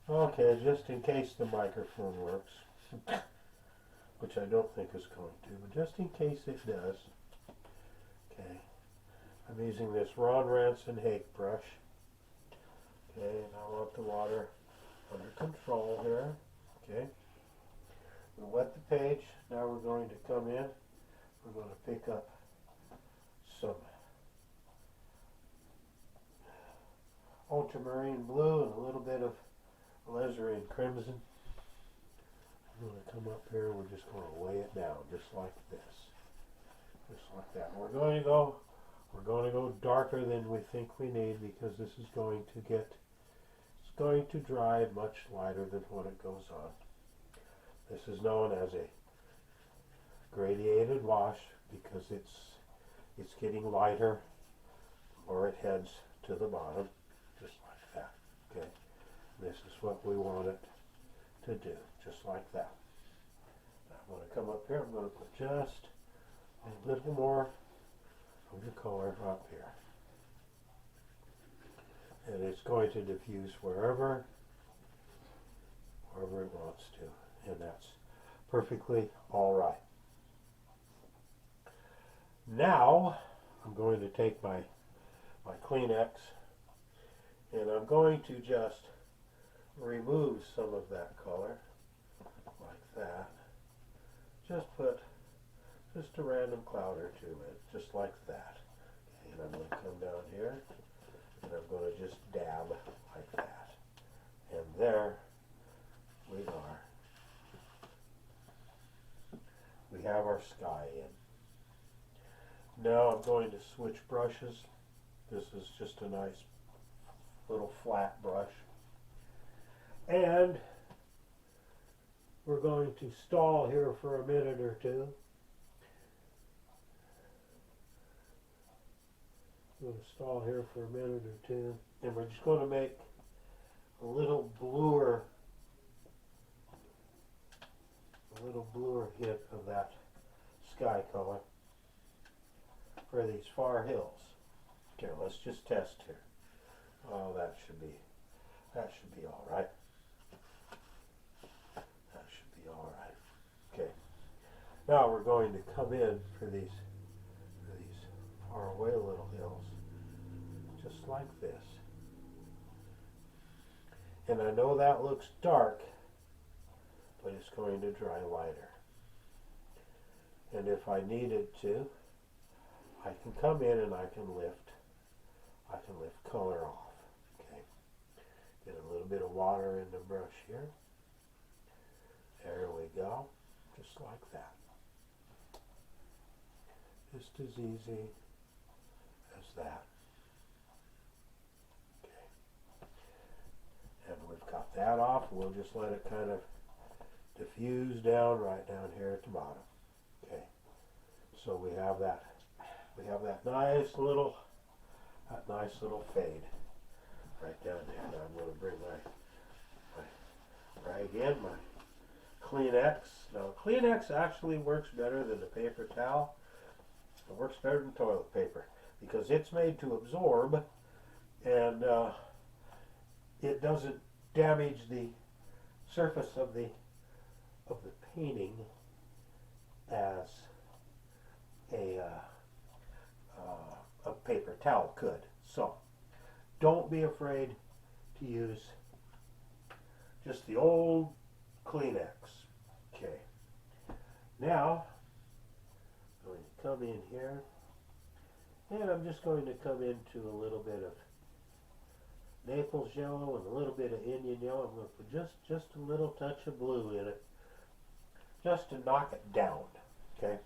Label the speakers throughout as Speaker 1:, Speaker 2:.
Speaker 1: Okay, just in case the microphone works, which I don't think is going to, but just in case it does, okay, I'm using this Ron Ranson Hake brush. Okay, and I want the water under control here. Okay, we wet the page. Now we're going to come in. We're going to pick up some ultramarine blue and a little bit of alizarin crimson. I'm going to come up here. We're just going to lay it down just like this, just like that. We're going to go darker than we think we need because this is going to get, it's going to dry much lighter than when it goes on. This is known as a gradiated wash because it's getting lighter or it heads to the bottom, just like that. Okay, this is what we want it to do, just like that. Now I'm going to come up here. I'm going to put just a little more of the color up here, and it's going to diffuse wherever it wants to, and that's perfectly all right. Now I'm going to take my Kleenex and I'm going to just remove some of that color like that. Just put just a random cloud or two in, just like that. Okay, and I'm going to come down here and I'm going to just dab like that. And there we are. We have our sky in. Now I'm going to switch brushes. This is just a nice little flat brush. And we're going to stall here for a minute or two. I'm going to stall here for a minute or two. And we're just going to make a little bluer hit of that sky color for these far hills. Okay, let's just test here. Oh, that should be all right. That should be all right. Okay. Now we're going to come in for these far away little hills, just like this. And I know that looks dark, but it's going to dry lighter. And if I needed to, I can come in and I can lift color off. Okay. Get a little bit of water in the brush here. There we go. Just like that. Just as easy as that. Okay. And we've got that off. We'll just let it kind of diffuse down right down here at the bottom. Okay. So we have that nice little fade right down there. Now I'm going to bring my rag in, my Kleenex. Now Kleenex actually works better than the paper towel. It works better than toilet paper because it's made to absorb, and it doesn't damage the surface of the painting as a paper towel could. So don't be afraid to use just the old Kleenex. Okay. Now I'm going to come in here and I'm just going to come into a little bit of Naples yellow and a little bit of Indian yellow. I'm going to put just a little touch of blue in it just to knock it down. Okay.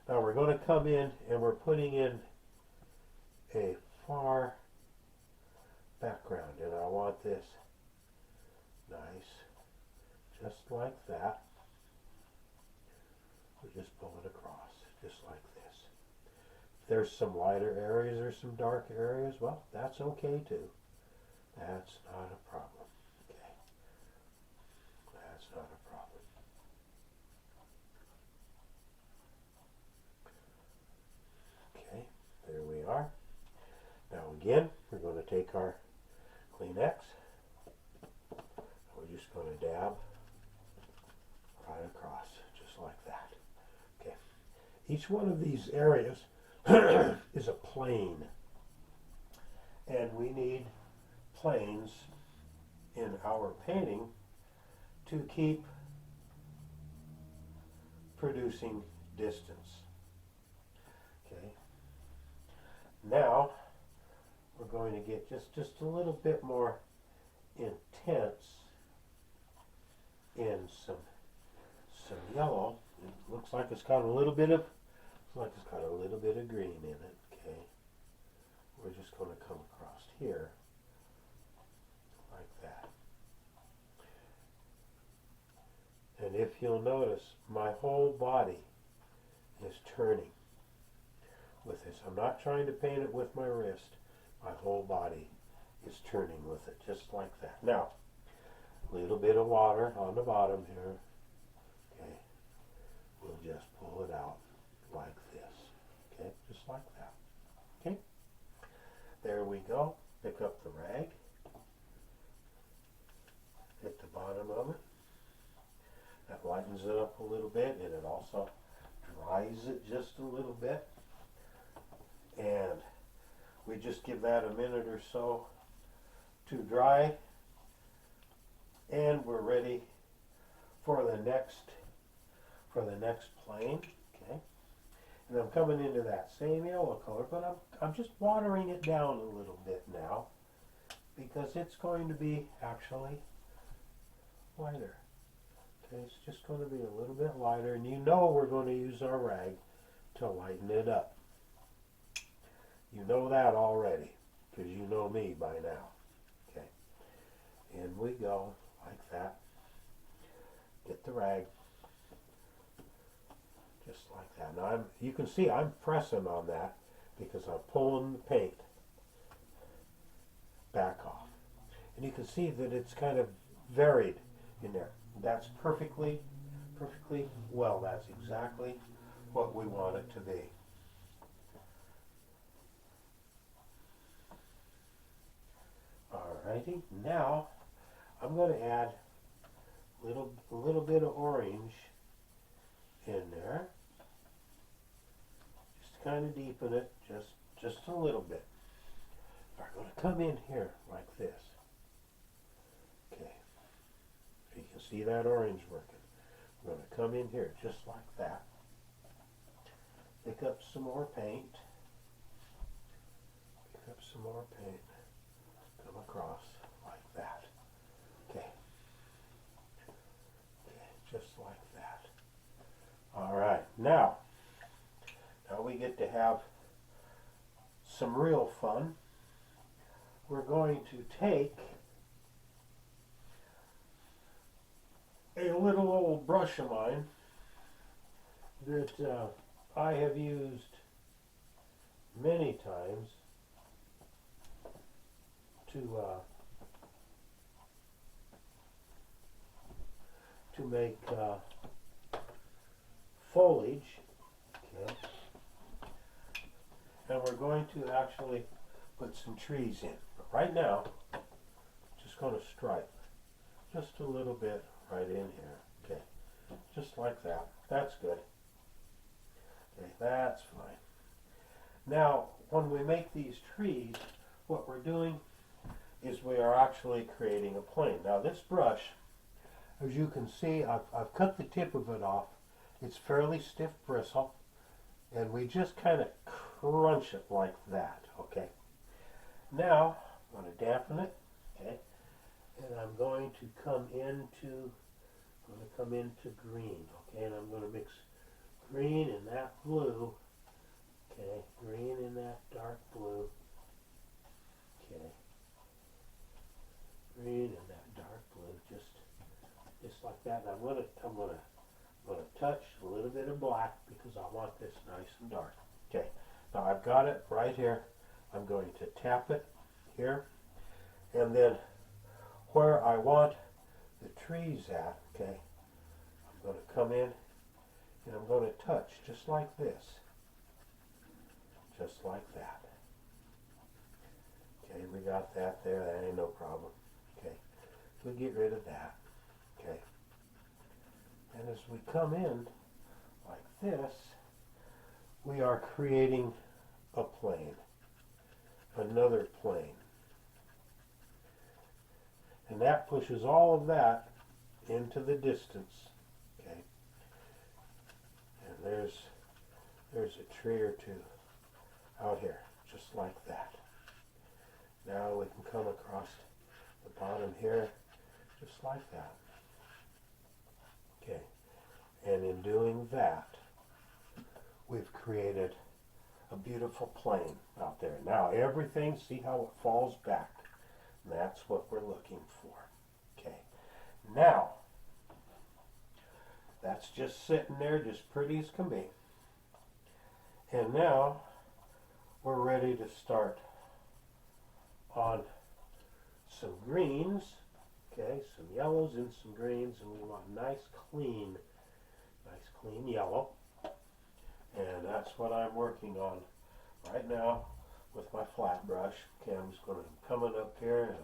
Speaker 1: Now we're going to come in and we're putting in a far background, and I want this nice, just like that. We just pull it across, just like this. If there's some lighter areas or some dark areas, well, that's okay too. That's not a problem. Okay. That's not a problem. Okay, there we are. Now again, we're going to take our Kleenex. each one of these areas is a plane. And we need planes in our painting to keep producing distance. Okay. Now we're going to get just a little bit more intense in some yellow. It looks like it's got a little bit of green in it. Okay. We're just going to come across here like that. And if you'll notice, my whole body is turning with this. I'm not trying to paint it with my wrist. My whole body is turning with it, just like that. Now, a little bit of water on the bottom here. Okay. We'll just pull it out like this. Okay, just like that. Okay. There we go. Pick up the rag. Hit the bottom of it. That lightens it up a little bit, and it also dries it just a little bit. And we just give that a minute or so to dry, and we're ready for the next plane. Okay. And I'm coming into that same yellow color, but I'm just watering it down a little bit now because it's going to be actually lighter. Okay, it's just going to be a little bit lighter, and you know we're going to use our rag to lighten it up. You know that already because you know me by now. Okay, in we go like that. Get the rag. Just like that. Now you can see I'm pressing on that because I'm pulling the paint back off. And you can see that it's kind of varied in there. That's perfectly well. That's exactly what we want it to be. Alrighty, now I'm going to add a little bit of orange in there. Just kind of deepen it, just a little bit. I'm going to come in here like this. Okay, you can see that orange working. I'm going to come in here just like that. Pick up some more paint. Pick up some more paint. Come across like that. Okay. Okay, just like that. All right, now we get to have some real fun. We're going to take a little old brush of mine that I have used many times to make foliage. Okay. And we're going to actually put some trees in. But right now, just going to stripe just a little bit right in here. Okay, just like that. That's good. Okay, that's fine. Now, when we make these trees, what we're doing is we are actually creating a plane. Now, this brush, as you can see, I've cut the tip of it off. It's fairly stiff bristle, and we just kind of crunch it like that. Okay. Now, I'm going to dampen it. Okay. And I'm going to come into green. Okay, and I'm going to mix green and that blue. Okay, green and that dark blue. Okay, green and that dark blue, just like that. And I'm gonna touch a little bit of black because I want this nice and dark. Okay, now I've got it right here. I'm going to tap it here, and then where I want the trees at, okay, I'm going to come in and I'm going to touch just like this. Just like that. Okay, we got that there. That ain't no problem. Okay, we'll get rid of that. Okay, and as we come in like this, we are creating a plane, another plane. And that pushes all of that into the distance. Okay. And there's a tree or two out here, just like that. Now we can come across the bottom here, just like that. Okay. And in doing that, we've created a beautiful plane out there. Now everything, see how it falls back? That's what we're looking for. Okay. Now, that's just sitting there, just pretty as can be. And now, we're ready to start on some greens. Okay, some yellows and some greens, and we want nice clean yellow. And that's what I'm working on right now with my flat brush. Okay, I'm just going to come up here and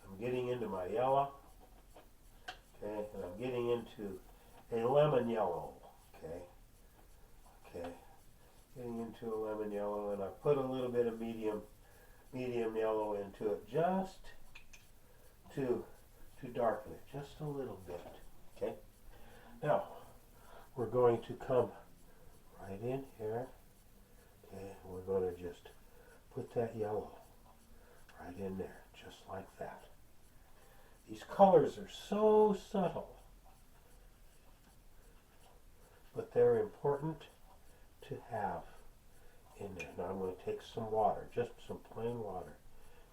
Speaker 1: I'm getting into my yellow. Okay, and I'm getting into a lemon yellow. Okay, getting into a lemon yellow, and I put a little bit of medium yellow into it just to darken it just a little bit. Okay, now we're going to come right in here. Okay, we're going to just put that yellow right in there, just like that. These colors are so subtle, but they're important to have in there. Now I'm going to take some water, just some plain water.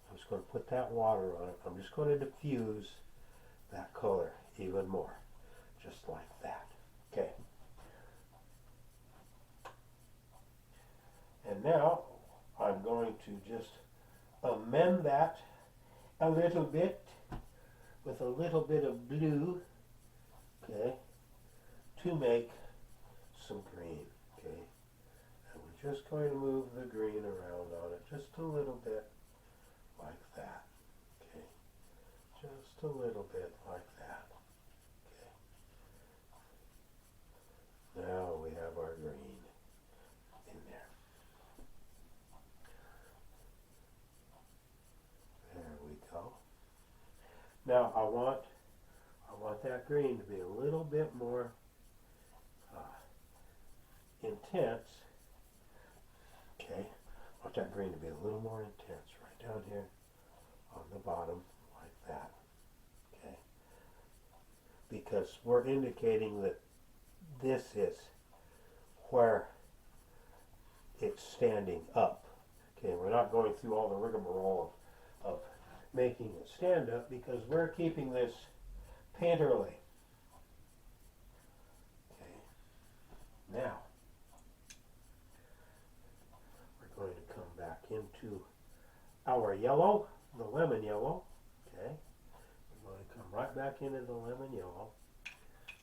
Speaker 1: I'm just going to put that water on it. I'm just going to diffuse that color even more, just like that. Okay. And now I'm going to just amend that a little bit with a little bit of blue, okay, to make some green, okay. And we're just going to move the green around on it just a little bit like that, okay. Just a little bit like that, okay. Now we have our green in there. There we go. Now I want that green to be a little bit more intense. Okay, I want that green to be a little more intense right down here on the bottom like that. Okay, because we're indicating that this is where it's standing up. Okay, we're not going through all the rigmarole of making it stand up because we're keeping this painterly. Okay, now we're going to come back into our yellow, the lemon yellow. Okay, we're going to come right back into the lemon yellow,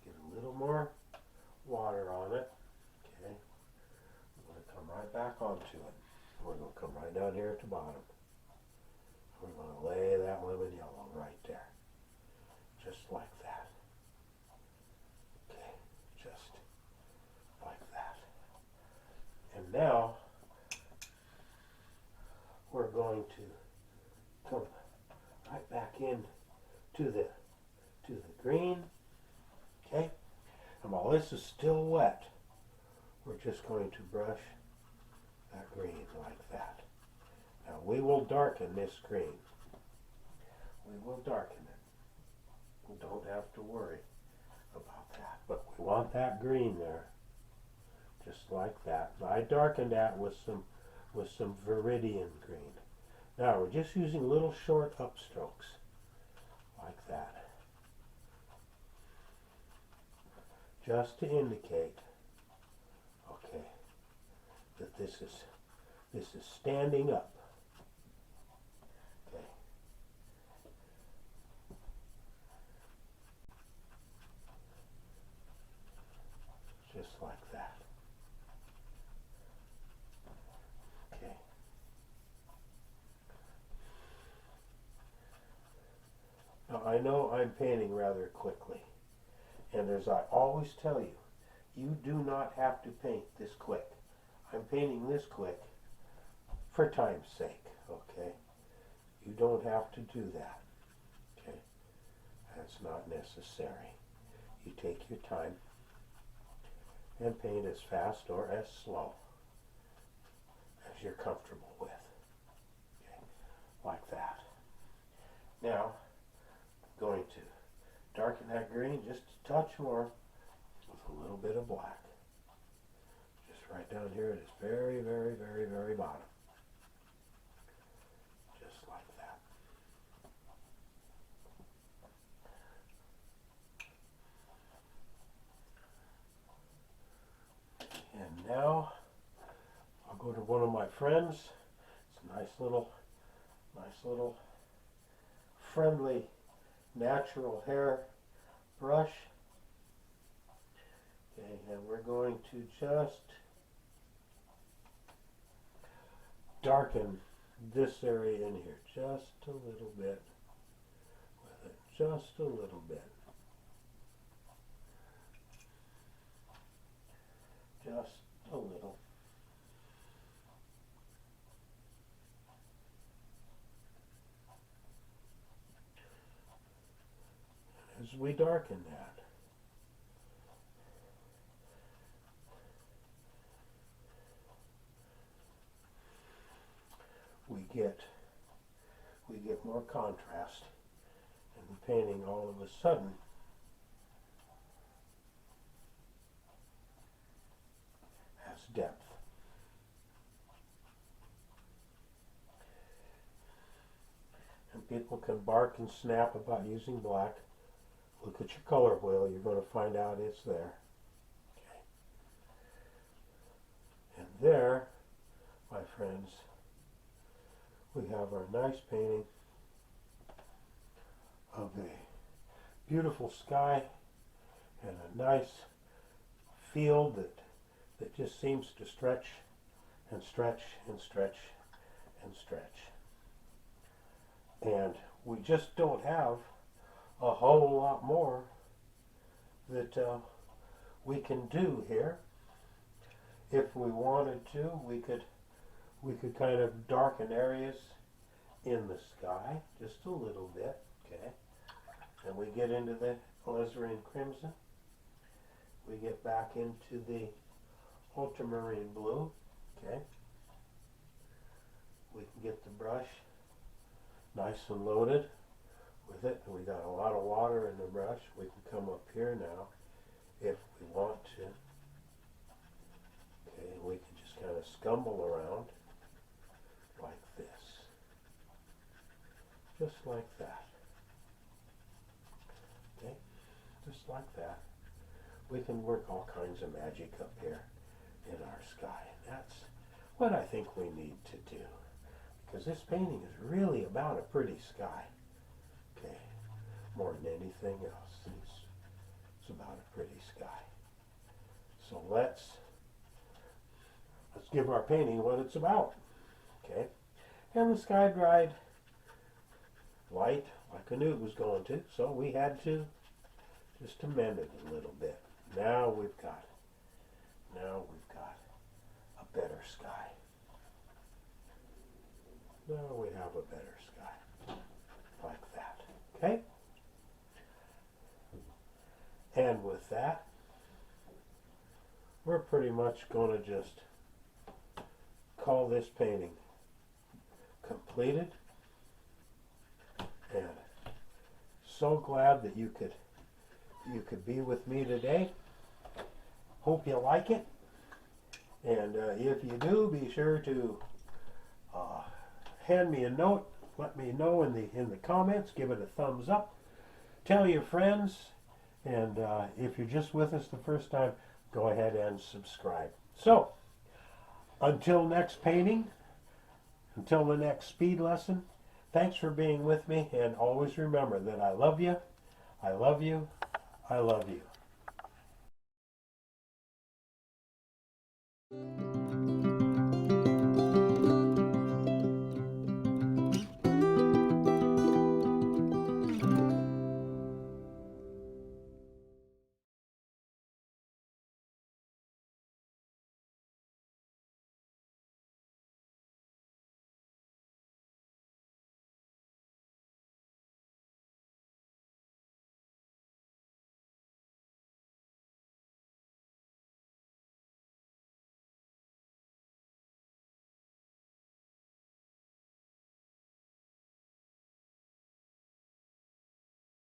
Speaker 1: get a little more water on it. Okay, we're going to come right back onto it. We're going to come right down here at the bottom. We're going to lay that lemon yellow right there, just like that. Okay, just like that. And now we're going to come right back in to the green. Okay, and while this is still wet, we're just going to brush that green like that. Now we will darken this green. We will darken it. We don't have to worry about that. But we want that green there, just like that. And I darkened that with some Viridian green. Now we're just using little short upstrokes like that, just to indicate, okay, that this is standing up. Okay. Just like that. Okay. Now I know I'm painting rather quickly, and as I always tell you, you do not have to paint this quick. I'm painting this quick for time's sake, okay? You don't have to do that, okay? That's not necessary. You take your time and paint as fast or as slow as you're comfortable with, okay? Like that. Now, I'm going to darken that green just a touch more with a little bit of black. Just right down here at its very, very, very, very bottom. Just like that. And now I'll go to one of my friends. It's a nice little friendly natural hair brush. Okay, and we're going to just darken this area in here just a little bit with it, just a little bit. Just a little. As we darken that, we get more contrast, and the painting all of a sudden has depth. And people can bark and snap about using black. Look at your color wheel, you're going to find out it's there. Okay. And there, my friends, we have our nice painting of a beautiful sky and a nice field that just seems to stretch and stretch and stretch and stretch. And we just don't have a whole lot more that we can do here. If we wanted to, we could kind of darken areas in the sky just a little bit, okay? And we get into the alizarin crimson. We get back into the ultramarine blue, okay? We can get the brush nice and loaded with it. We got a lot of water in the brush. We can come up here now if we want to. Okay, we can just kind of scumble around like this. Just like that. Okay, just like that. We can work all kinds of magic up here in our sky. And that's what I think we need to do. Because this painting is really about a pretty sky. Okay, more than anything else. It's about a pretty sky. So let's give our painting what it's about. Okay, and the sky dried light like I knew it was going to, so we had to just amend it a little bit. Now we've got a better sky. Now we have a better sky, like that, okay? And with that, we're pretty much going to just call this painting completed. And so glad that you could be with me today. Hope you like it. And if you do, be sure to hand me a note. Let me know in the comments. Give it a thumbs up. Tell your friends. And if you're just with us the first time, go ahead and subscribe. So, until next painting, until the next speed lesson, thanks for being with me. And always remember that I love you, I love you, I love you.